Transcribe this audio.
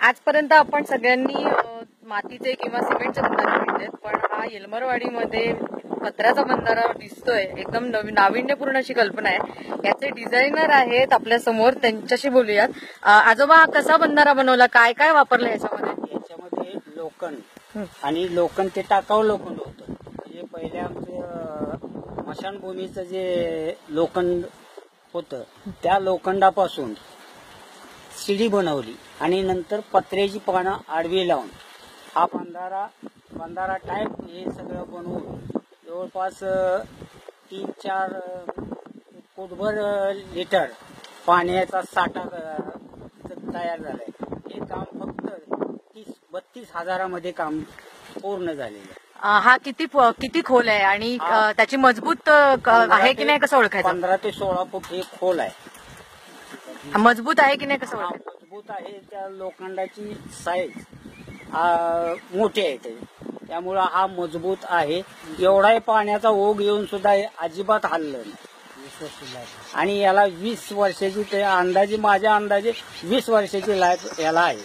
आजपर्यंत आपण सगळ्यांनी मातीचे किंवा सिमेंटचे बंधारे पाहिलेत, पण हा येलमरवाडीमध्ये पत्र्याचा बंधारा दिसतोय. एकदम नाविन्यपूर्ण अशी कल्पना आहे. याचे डिझायनर आहेत आपल्या समोर, त्यांच्याशी बोलूयात. आजोबा, हा कसा बंधारा बनवला, काय काय वापरलं याच्यामध्ये? याच्यामध्ये लोखंड आणि लोखंड ते टाकाऊ लोखंड होतं. म्हणजे पहिले आमचं स्मशानभूमीचं जे लोखंड होतं त्या लोखंडापासून शिडी बनवली आणि नंतर पत्र्याची पानं आडवी लावून हा बंधारा टाईप हे सगळं बनवून जवळपास 3-4 फूटभर लिटर पाण्याचा साठा तयार झालाय. हे काम फक्त 30-32 हजारामध्ये काम पूर्ण झालेलं आहे. हा किती खोल आहे आणि त्याची मजबूत आहे की नाही कसं ओळखायचं? 15 ते 16 फूट हे खोल आहे. मजबूत आहे की नाही कसं ओळखायचं? मजबूत आहे. त्या लोखंडाची साईज मोठी आहे त्यामुळं हा मजबूत आहे. एवढाही पाण्याचा ओघ येऊन सुद्धा अजिबात हललं नाही. आणि याला 20 वर्षाची माझ्या अंदाजे 20 वर्षाची लाईफ याला आहे.